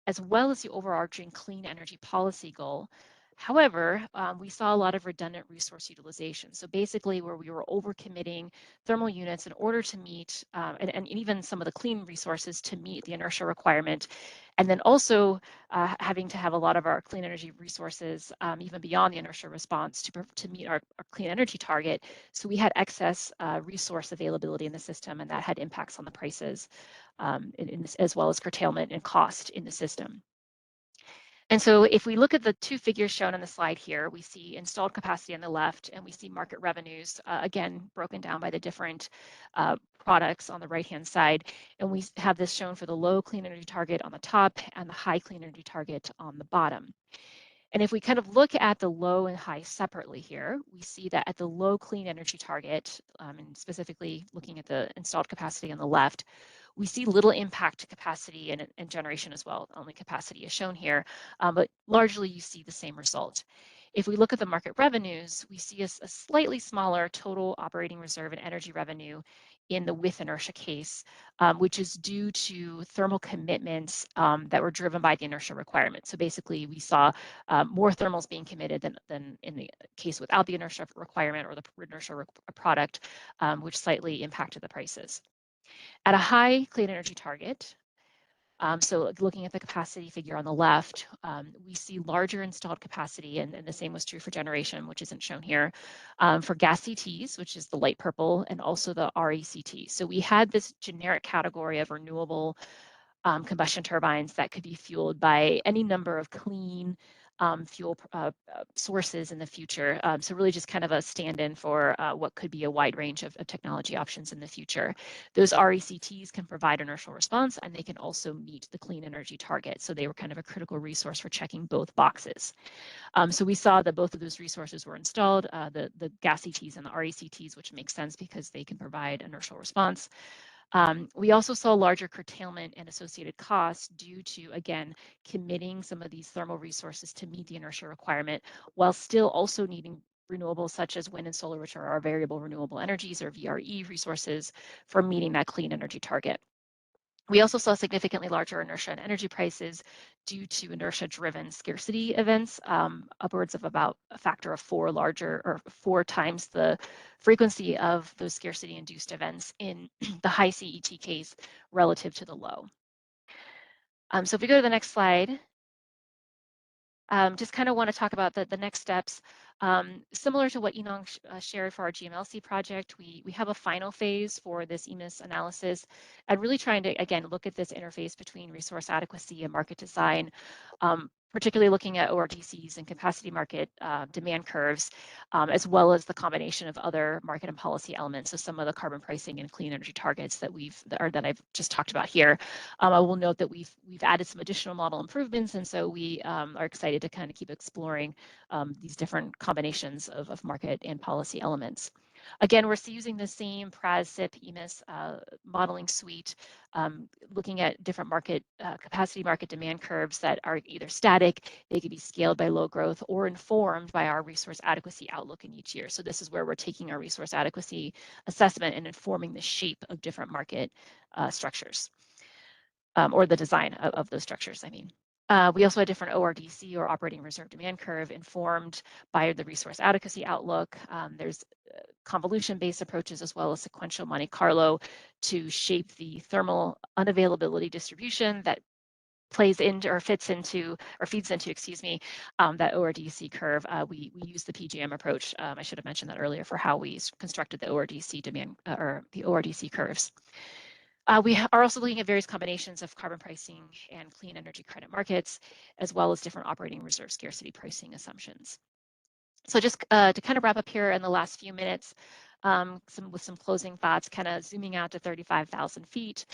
as well as the overarching clean energy policy goal. However, we saw a lot of redundant resource utilization. So basically where we were overcommitting thermal units in order to meet, and even some of the clean resources to meet the inertia requirement, and then also having to have a lot of our clean energy resources, even beyond the inertia response to meet our clean energy target. So we had excess resource availability in the system, and that had impacts on the prices, as well as curtailment and cost in the system. And so if we look at the two figures shown on the slide here, we see installed capacity on the left, and we see market revenues, again, broken down by the different products on the right-hand side. And we have this shown for the low clean energy target on the top and the high clean energy target on the bottom. And if we kind of look at the low and high separately here, we see that at the low clean energy target, and specifically looking at the installed capacity on the left, we see little impact to capacity and generation as well. Only capacity is shown here, but largely you see the same result. If we look at the market revenues, we see a slightly smaller total operating reserve and energy revenue in the with inertia case, which is due to thermal commitments that were driven by the inertia requirement. So basically we saw more thermals being committed than in the case without the inertia requirement or the inertia product, which slightly impacted the prices. At a high clean energy target, so looking at the capacity figure on the left, we see larger installed capacity, and the same was true for generation, which isn't shown here, for gas CTs, which is the light purple, and also the RECT. So we had this generic category of renewable combustion turbines that could be fueled by any number of clean fuel sources in the future. So really just kind of a stand-in for what could be a wide range of technology options in the future. Those RECTs can provide inertial response, and they can also meet the clean energy target. So they were kind of a critical resource for checking both boxes. So we saw that both of those resources were installed, the gas CTs and the RECTs, which makes sense because they can provide inertial response. We also saw larger curtailment and associated costs due to, again, committing some of these thermal resources to meet the inertia requirement, while still also needing renewables such as wind and solar, which are our variable renewable energies or VRE resources for meeting that clean energy target. We also saw significantly larger inertia and energy prices due to inertia-driven scarcity events, upwards of about a factor of 4 larger, or 4 times the frequency of those scarcity-induced events in the high CET case relative to the low. So if we go to the next slide, just kind of want to talk about the next steps. Similar to what Yinong shared for our GMLC project, we have a final phase for this EMIS analysis and really trying to, again, look at this interface between resource adequacy and market design, particularly looking at ORDCs and capacity market demand curves, as well as the combination of other market and policy elements. So some of the carbon pricing and clean energy targets that that I've just talked about here. I will note that we've added some additional model improvements, and so we are excited to kind of keep exploring these different combinations of market and policy elements. Again, we're using the same PRAS, SIP, EMIS modeling suite, looking at different market capacity market demand curves that are either static, they could be scaled by low growth, or informed by our resource adequacy outlook in each year. So this is where we're taking our resource adequacy assessment and informing the shape of different market structures, or the design of those structures, I mean. We also had different ORDC, or operating reserve demand curve, informed by the resource adequacy outlook. There's convolution-based approaches as well as sequential Monte Carlo to shape the thermal unavailability distribution that plays into or fits into or feeds into, excuse me, that ORDC curve. We use the PGM approach. I should have mentioned that earlier for how we constructed the ORDC demand or the ORDC curves. We are also looking at various combinations of carbon pricing and clean energy credit markets, as well as different operating reserve scarcity pricing assumptions. So just to kind of wrap up here in the last few minutes, with some closing thoughts, kind of zooming out to 35,000 feet.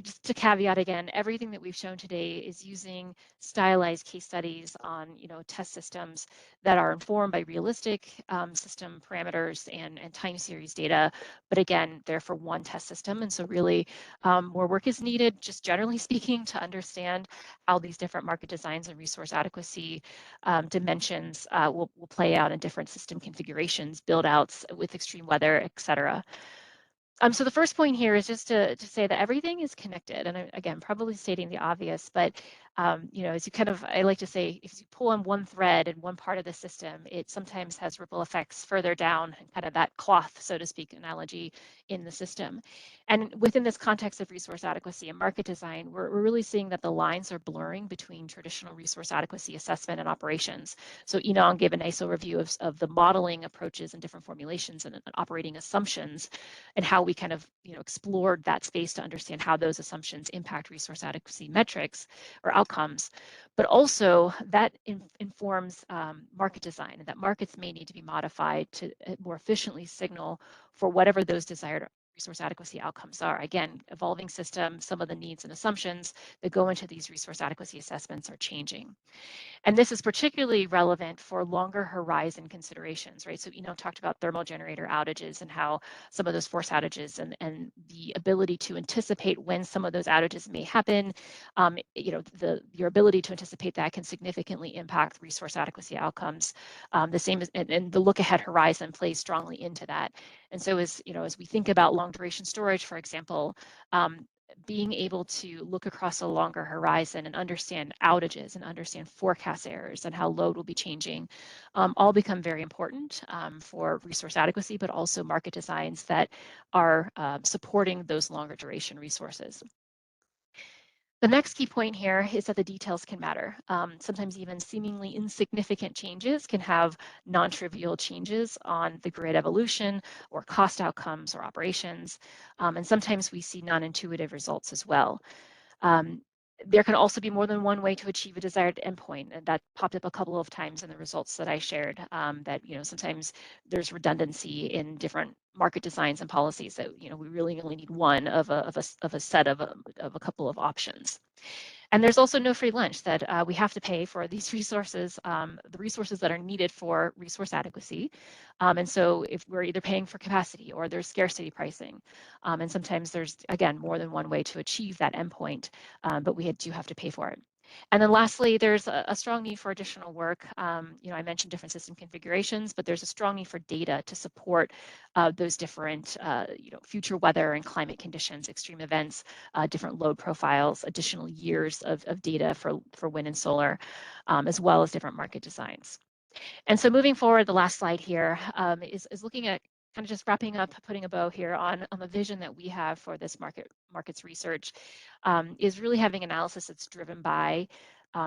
Just to caveat again, everything that we've shown today is using stylized case studies on, test systems that are informed by realistic system parameters and time series data. But again, they're for one test system. And so really more work is needed, just generally speaking, to understand how these different market designs and resource adequacy dimensions will play out in different system configurations, build outs with extreme weather, et cetera. So the first point here is just to say that everything is connected. And again, probably stating the obvious, but as you I like to say, if you pull on one thread in one part of the system, it sometimes has ripple effects further down, and kind of that cloth, so to speak, analogy in the system. And within this context of resource adequacy and market design, we're really seeing that the lines are blurring between traditional resource adequacy assessment and operations. So Yinong gave a nice overview of the modeling approaches and different formulations and operating assumptions, and how we kind of explored that space to understand how those assumptions impact resource adequacy metrics or outcomes. But also that informs market design, and that markets may need to be modified to more efficiently signal for whatever those desired resource adequacy outcomes are. Again, evolving system, some of the needs and assumptions that go into these resource adequacy assessments are changing. And this is particularly relevant for longer horizon considerations, right? So, talked about thermal generator outages and how some of those force outages and the ability to anticipate when some of those outages may happen, your ability to anticipate that can significantly impact resource adequacy outcomes. The same as, and the look ahead horizon plays strongly into that. And so as we think about long duration storage, for example, being able to look across a longer horizon and understand outages and understand forecast errors and how load will be changing all become very important for resource adequacy, but also market designs that are supporting those longer duration resources. The next key point here is that the details can matter. Sometimes even seemingly insignificant changes can have non-trivial changes on the grid evolution or cost outcomes or operations. And sometimes we see non-intuitive results as well. There can also be more than one way to achieve a desired endpoint, and that popped up a couple of times in the results that I shared, that sometimes there's redundancy in different market designs and policies that we really only need one of a set of a couple of options. And there's also no free lunch, that we have to pay for these resources, the resources that are needed for resource adequacy. And so if we're either paying for capacity or there's scarcity pricing, and sometimes there's, again, more than one way to achieve that endpoint, but we do have to pay for it. And then lastly, there's a strong need for additional work. I mentioned different system configurations, but there's a strong need for data to support those different, future weather and climate conditions, extreme events, different load profiles, additional years of data for wind and solar, as well as different market designs. And so moving forward, the last slide here is looking at kind of just wrapping up, putting a bow here on the vision that we have for this markets research, is really having analysis that's driven by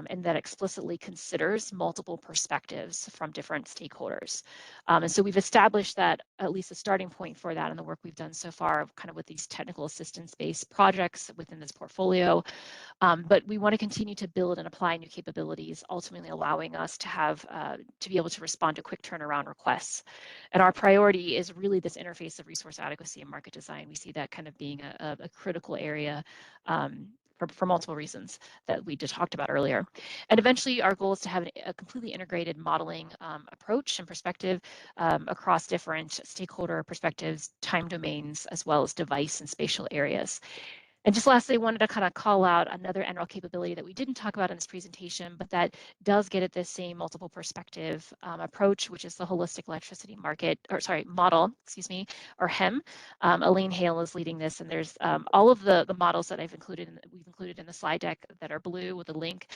and that explicitly considers multiple perspectives from different stakeholders. And so we've established that at least a starting point for that in the work we've done so far, kind of with these technical assistance-based projects within this portfolio. But we want to continue to build and apply new capabilities, ultimately allowing us to have to be able to respond to quick turnaround requests. And our priority is really this interface of resource adequacy and market design. We see that kind of being a critical area for multiple reasons that we just talked about earlier. And eventually our goal is to have a completely integrated modeling approach and perspective across different stakeholder perspectives, time domains, as well as device and spatial areas. And just lastly, I wanted to kind of call out another NREL capability that we didn't talk about in this presentation, but that does get at this same multiple perspective approach, which is the holistic electricity market, or sorry, model, excuse me, or HEM. Elaine Hale is leading this, and there's all of the models that we've included in the slide deck that are blue with a link.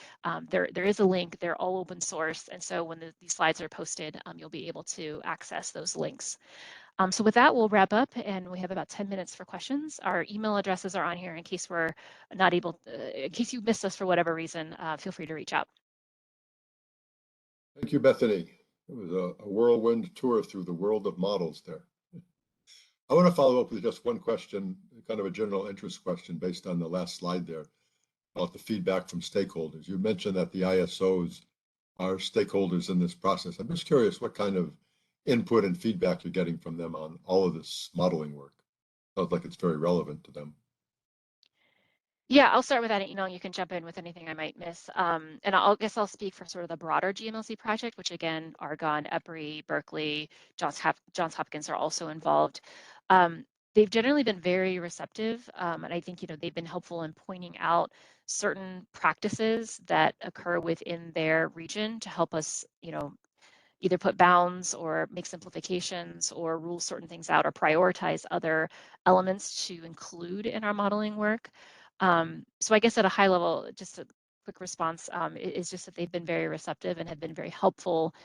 There is a link. They're all open source, and so when these slides are posted, you'll be able to access those links. So with that, we'll wrap up, and we have about 10 minutes for questions. Our email addresses are on here in case we're not able, in case you missed us for whatever reason, feel free to reach out. Thank you, Bethany. It was a whirlwind tour through the world of models there. I want to follow up with just one question, kind of a general interest question based on the last slide there about the feedback from stakeholders. You mentioned that the ISOs are stakeholders in this process. I'm just curious what kind of input and feedback you're getting from them on all of this modeling work. Sounds like it's very relevant to them. Yeah, I'll start with that, Yinong. You can jump in with anything I might miss. And I guess I'll speak for sort of the broader GMLC project, which again, Argonne, EPRI, Berkeley, Johns Hopkins are also involved. They've generally been very receptive, and I think they've been helpful in pointing out certain practices that occur within their region to help us, either put bounds or make simplifications or rule certain things out or prioritize other elements to include in our modeling work. So I guess at a high level, just a quick response is just that they've been very receptive and have been very helpful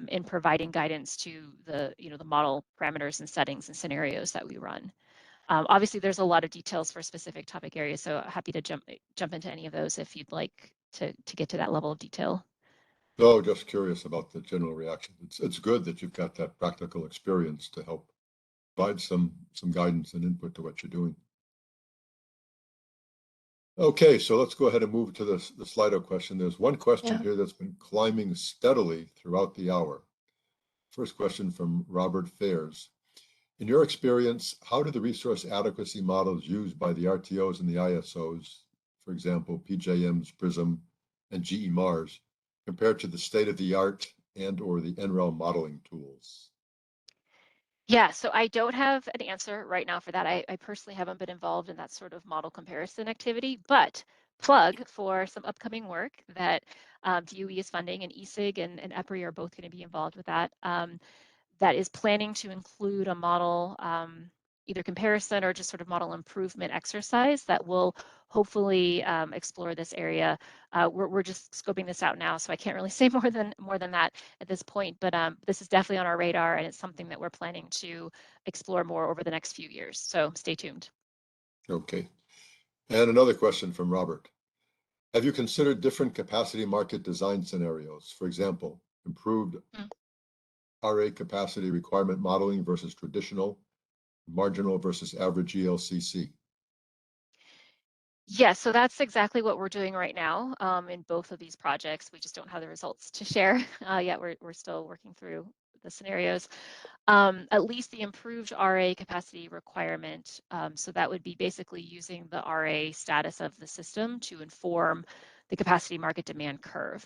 in providing guidance to the model parameters and settings and scenarios that we run. Obviously, there's a lot of details for specific topic areas, so happy to jump into any of those if you'd like to get to that level of detail. No, just curious about the general reaction. It's good that you've got that practical experience to help provide some guidance and input to what you're doing. Okay, so let's go ahead and move to the Slido question. There's one question here that's been climbing steadily throughout the hour. First question from Robert Fairs. In your experience, how do the resource adequacy models used by the RTOs and the ISOs, for example, PJM's PRISM and GE Mars, compare to the state-of-the-art and/or the NREL modeling tools? Yeah, so I don't have an answer right now for that. I personally haven't been involved in that sort of model comparison activity, but plug for some upcoming work that DOE is funding, and ESIG and EPRI are both going to be involved with that. That is planning to include a model, either comparison or just sort of model improvement exercise that will hopefully explore this area. We're just scoping this out now, so I can't really say more than that at this point, but this is definitely on our radar, and it's something that we're planning to explore more over the next few years, so stay tuned. Okay, and another question from Robert. Have you considered different capacity market design scenarios? For example, improved RA capacity requirement modeling versus traditional, marginal versus average ELCC? Yes, so that's exactly what we're doing right now in both of these projects. We just don't have the results to share yet. We're still working through the scenarios. At least the improved RA capacity requirement. So that would be basically using the RA status of the system to inform the capacity market demand curve.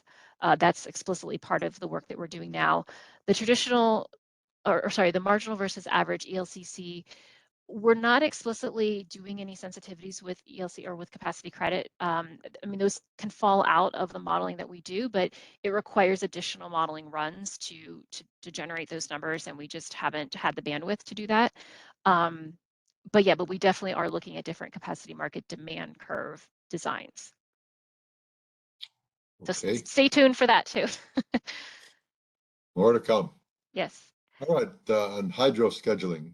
That's explicitly part of the work that we're doing now. The traditional, or sorry, the marginal versus average ELCC, we're not explicitly doing any sensitivities with ELC or with capacity credit. I mean, those can fall out of the modeling that we do, but it requires additional modeling runs to generate those numbers, and we just haven't had the bandwidth to do that. But yeah, but we definitely are looking at different capacity market demand curve designs. Okay. So stay tuned for that too. More to come. Yes. All right, on hydro scheduling,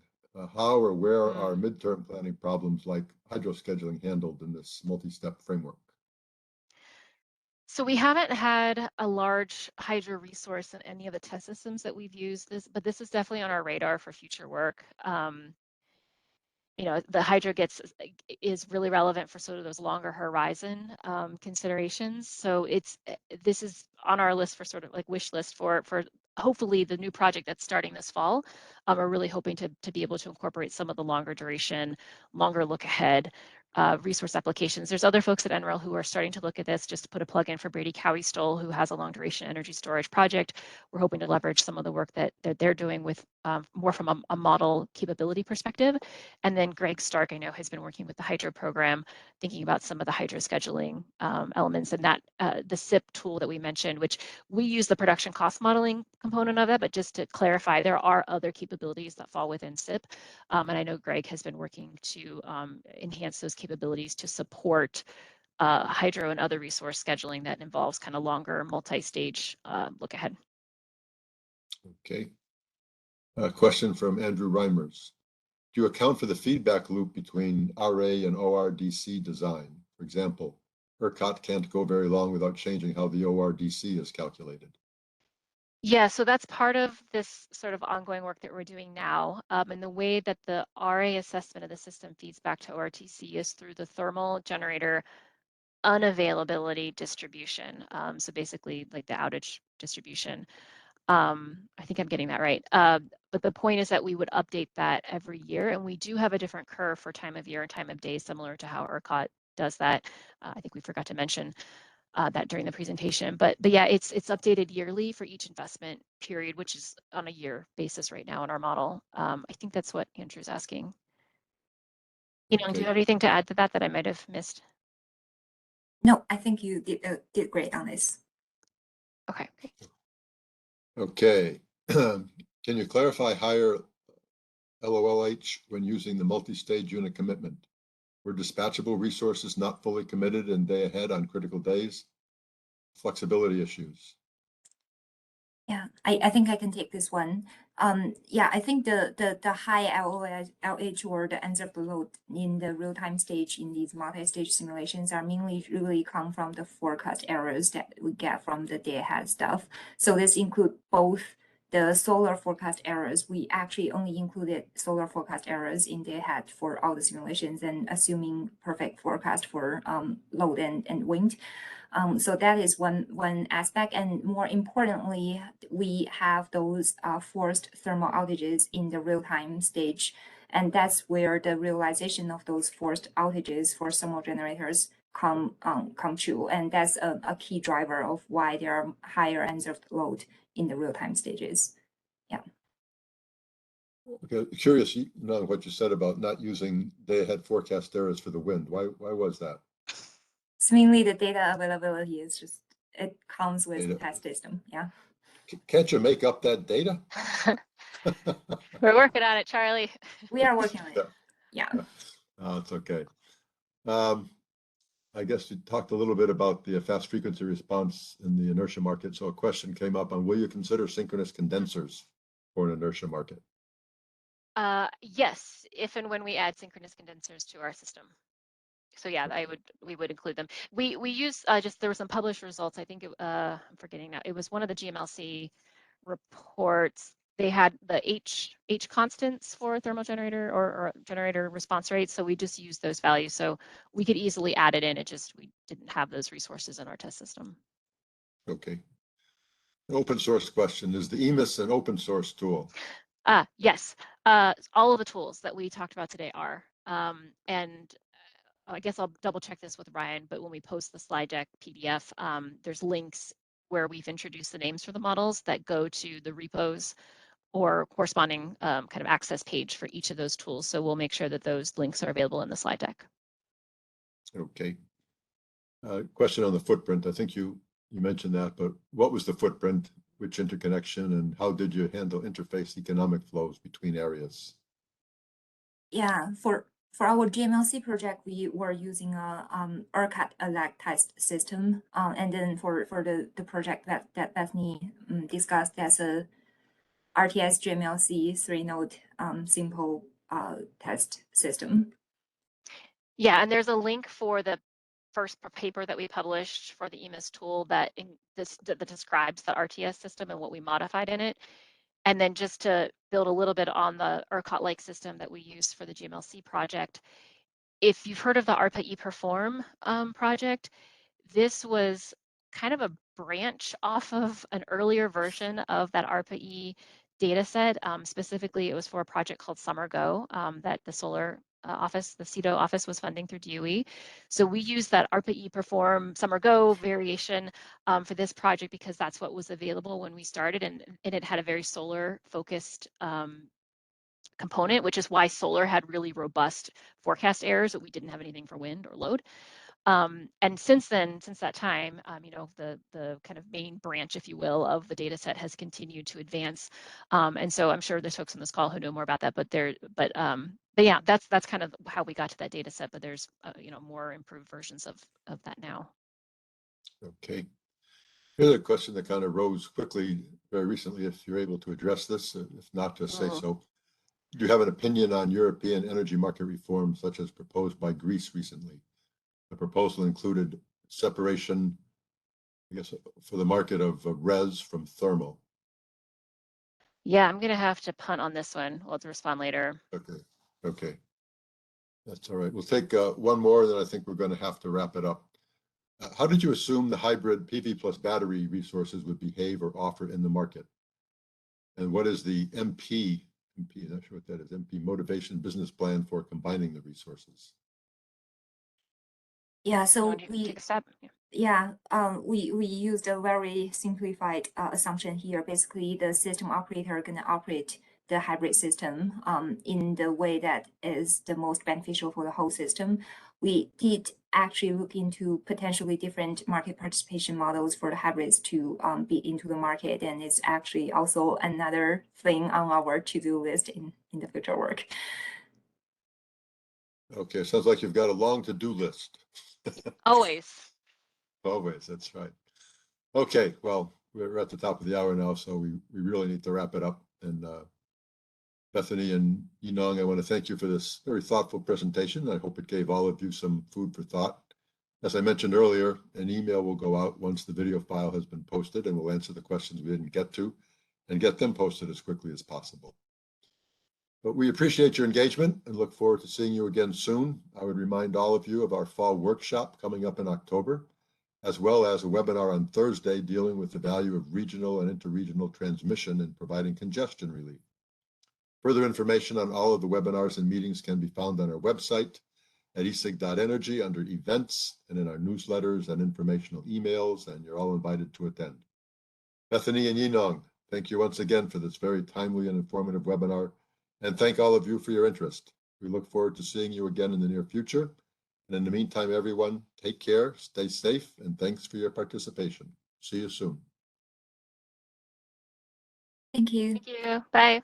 how or where are midterm planning problems like hydro scheduling handled in this multi-step framework? So we haven't had a large hydro resource in any of the test systems that we've used, but this is definitely on our radar for future work. The hydro is really relevant for sort of those longer horizon considerations. So this is on our list for sort of like wish list for hopefully the new project that's starting this fall. We're really hoping to be able to incorporate some of the longer duration, longer look ahead resource applications. There's other folks at NREL who are starting to look at this. Just to put a plug in for Brady Cowie-Stoll, who has a long duration energy storage project. We're hoping to leverage some of the work that they're doing with more from a model capability perspective. And then Greg Stark, I know, has been working with the hydro program, thinking about some of the hydro scheduling elements, and that the SIP tool that we mentioned, which we use the production cost modeling component of it, but just to clarify, there are other capabilities that fall within SIP. And I know Greg has been working to enhance those capabilities to support hydro and other resource scheduling that involves kind of longer multi-stage look ahead. Okay. A question from Andrew Reimers. Do you account for the feedback loop between RA and ORDC design? For example, ERCOT can't go very long without changing how the ORDC is calculated. Yeah, so that's part of this sort of ongoing work that we're doing now. And the way that the RA assessment of the system feeds back to ORTC is through the thermal generator unavailability distribution. So basically like the outage distribution. I think I'm getting that right. But the point is that we would update that every year, and we do have a different curve for time of year and time of day, similar to how ERCOT does that. I think we forgot to mention that during the presentation, but yeah, it's updated yearly for each investment period, which is on a year basis right now in our model. I think that's what Andrew's asking. You know, do you have anything to add to that that I might have missed? No, I think you did great on this. Okay. Okay. Can you clarify higher LOLH when using the multi-stage unit commitment? Were dispatchable resources not fully committed and day ahead on critical days? Flexibility issues. Yeah, I think I can take this one. Yeah, I think the high LOLH or the unserved load in the real-time stage in these multi-stage simulations are mainly really come from the forecast errors that we get from the day ahead stuff. So this include both the solar forecast errors. We actually only included solar forecast errors in day ahead for all the simulations and assuming perfect forecast for load and wind. So that is one aspect, and more importantly, we have those forced thermal outages in the real-time stage, and that's where the realization of those forced outages for thermal generators come true, and that's a key driver of why there are higher unserved load in the real-time stages. Yeah. Okay, curious, you know, what you said about not using day-ahead forecast errors for the wind. Why was that? It's mainly the data availability is just, it comes with Data. the test system. Yeah. Can't you make up that data? We're working on it, Charlie. We are working on it. Yeah. Oh, it's okay. I guess you talked a little bit about the fast frequency response in the inertia market. So a question came up on, will you consider synchronous condensers for an inertia market? Yes, if and when we add synchronous condensers to our system. So yeah, we would include them. We use just there were some published results. I think I'm forgetting now. It was one of the GMLC reports. They had the H constants for thermal generator or generator response rates. So we just used those values. So we could easily add it in. It just we didn't have those resources in our test system. Okay. An open source question. Is the EMIS an open source tool? Yes. All of the tools that we talked about today are. And I guess I'll double check this with Ryan, but when we post the slide deck PDF, there's links where we've introduced the names for the models that go to the repos or corresponding kind of access page for each of those tools. So we'll make sure that those links are available in the slide deck. Okay. Question on the footprint. I think you mentioned that, but what was the footprint, which interconnection, and how did you handle interface economic flows between areas? Yeah, for our GMLC project, we were using a ERCOT ALAC test system, and then for the project that Bethany discussed, that's a RTS GMLC 3-node simple test system. Yeah, and there's a link for the first paper that we published for the EMIS tool that describes the RTS system and what we modified in it. And then just to build a little bit on the ERCOT-like system that we used for the GMLC project, if you've heard of the ARPA ePerform project, this was kind of a branch off of an earlier version of that ARPA-E data set. Specifically, it was for a project called Summer Go that the solar office, the CEDO office was funding through DOE. So we used that ARPA-E Perform Summer Go variation for this project because that's what was available when we started, and it had a very solar focused component, which is why solar had really robust forecast errors, but we didn't have anything for wind or load. And since that time, the kind of main branch, if you will, of the data set has continued to advance. And so I'm sure there's folks on this call who know more about that, but yeah, that's kind of how we got to that data set, but there's, more improved versions of that now. Okay. Here's a question that kind of rose quickly very recently, if you're able to address this. If not, just say so. Do you have an opinion on European energy market reform, such as proposed by Greece recently? The proposal included separation, I guess, for the market of res from thermal. Yeah, I'm going to have to punt on this one. We'll have to respond later. Okay. That's all right. We'll take one more, then I think we're going to have to wrap it up. How did you assume the hybrid PV plus battery resources would behave or offer in the market? And what is the MP, I'm not sure what that is, MP motivation business plan for combining the resources? Yeah, so take a step. we used a very simplified assumption here. Basically, the system operator gonna operate the hybrid system in the way that is the most beneficial for the whole system. We did actually look into potentially different market participation models for the hybrids to be into the market, and it's actually also another thing on our to-do list in the future work. Okay, sounds like you've got a long to-do list. Always. Always, that's right. Okay, well, we're at the top of the hour now, so we really need to wrap it up. And Bethany and Yinong, I want to thank you for this very thoughtful presentation. I hope it gave all of you some food for thought. As I mentioned earlier, an email will go out once the video file has been posted, and we'll answer the questions we didn't get to and get them posted as quickly as possible. But we appreciate your engagement and look forward to seeing you again soon. I would remind all of you of our fall workshop coming up in October, as well as a webinar on Thursday dealing with the value of regional and interregional transmission and providing congestion relief. Further information on all of the webinars and meetings can be found on our website at esig.energy under events and in our newsletters and informational emails, and you're all invited to attend. Bethany and Yinong, thank you once again for this very timely and informative webinar, and thank all of you for your interest. We look forward to seeing you again in the near future. And in the meantime, everyone, take care, stay safe, and thanks for your participation. See you soon. Thank you. Thank you. Bye.